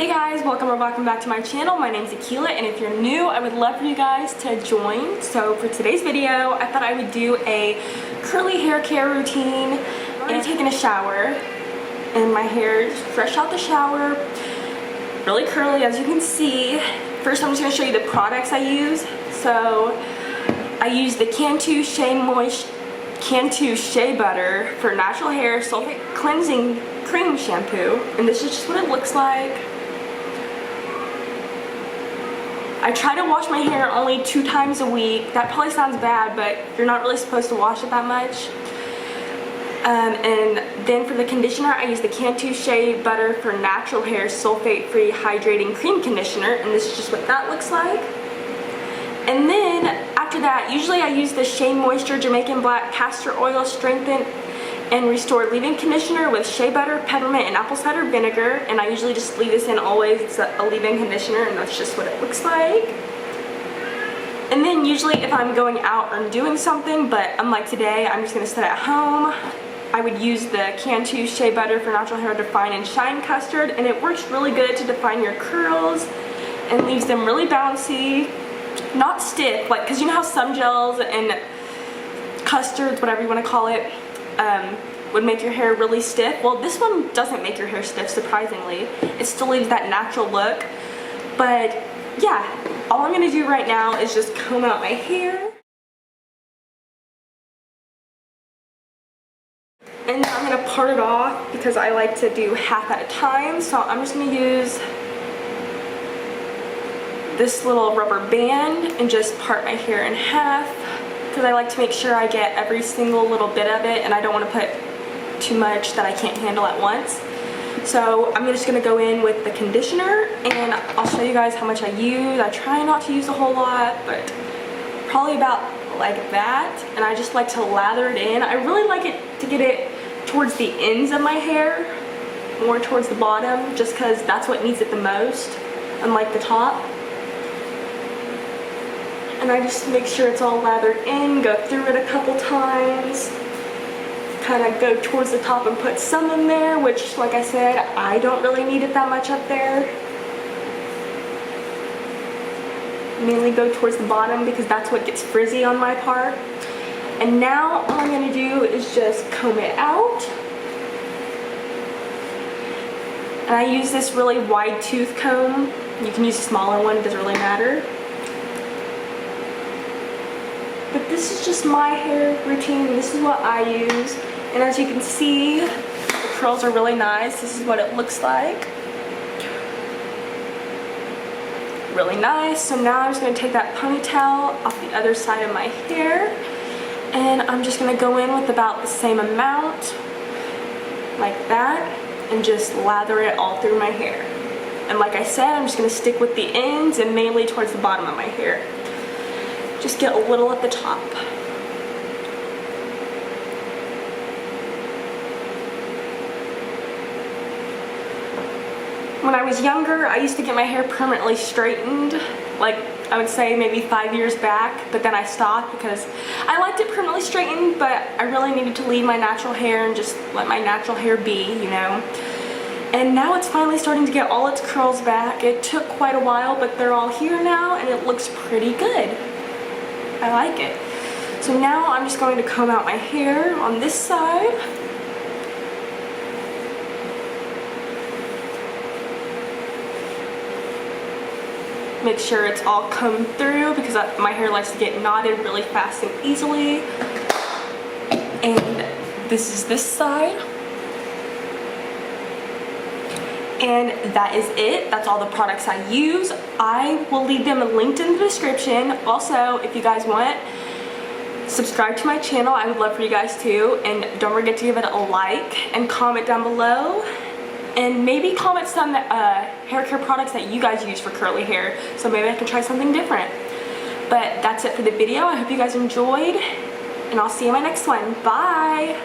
Hey guys, welcome back to my channel. My name's Aquila, and if you're new, I would love for you guys to join. So for today's video, I thought I would do a curly hair care routine. I'm already taking a shower, and my hair is fresh out the shower, really curly as you can see. First, I'm just going to show you the products I use. So I use the Cantu Shea Butter for natural hair sulfate cleansing cream shampoo, and this is just what it looks like. I try to wash my hair only 2 times a week. That probably sounds bad, but you're not really supposed to wash it that much. And then for the conditioner, I use the Cantu Shea Butter for natural hair sulfate-free hydrating cream conditioner, and this is just what that looks like. And then after that, usually I use the Shea Moisture Jamaican Black Castor Oil Strengthen and Restore Leave-In Conditioner with shea butter, peppermint, and apple cider vinegar. And I usually just leave this in always. It's a leave-in conditioner, and that's just what it looks like. And then usually if I'm going out or doing something, but unlike today, I'm just going to sit at home, I would use the Cantu Shea Butter for Natural Hair Define and Shine Custard, and it works really good to define your curls and leaves them really bouncy, not stiff, like, because you know how some gels and custards, whatever you want to call it, would make your hair really stiff. Well, this one doesn't make your hair stiff, surprisingly. It still leaves that natural look. But yeah, all I'm going to do right now is just comb out my hair. And I'm going to part it off because I like to do half at a time. So I'm just going to use this little rubber band and just part my hair in half, because I like to make sure I get every single little bit of it, and I don't want to put too much that I can't handle at once. So I'm just going to go in with the conditioner, and I'll show you guys how much I use. I try not to use a whole lot, but probably about like that. And I just like to lather it in. I really like it to get it towards the ends of my hair, more towards the bottom, just because that's what needs it the most, unlike the top. And I just make sure it's all lathered in, go through it a couple times, kind of go towards the top and put some in there, which, like I said, I don't really need it that much up there. Mainly go towards the bottom because that's what gets frizzy on my part. And now all I'm going to do is just comb it out. And I use this really wide tooth comb. You can use a smaller one, it doesn't really matter. But this is just my hair routine, this is what I use. And as you can see, the curls are really nice. This is what it looks like. Really nice. So now I'm just going to take that ponytail off the other side of my hair. And I'm just going to go in with about the same amount, like that, and just lather it all through my hair. And like I said, I'm just going to stick with the ends and mainly towards the bottom of my hair. Just get a little at the top. When I was younger, I used to get my hair permanently straightened, like I would say maybe 5 years back, but then I stopped because I liked it permanently straightened, but I really needed to leave my natural hair and just let my natural hair be, you know. And now it's finally starting to get all its curls back. It took quite a while, but they're all here now, and it looks pretty good. I like it. So now I'm just going to comb out my hair on this side. Make sure it's all combed through because my hair likes to get knotted really fast and easily. And this is this side. And that is it. That's all the products I use. I will leave them linked in the description. Also, if you guys want, subscribe to my channel. I would love for you guys to. And don't forget to give it a like and comment down below. And maybe comment some hair care products that you guys use for curly hair, so maybe I can try something different. But that's it for the video. I hope you guys enjoyed, and I'll see you in my next one. Bye!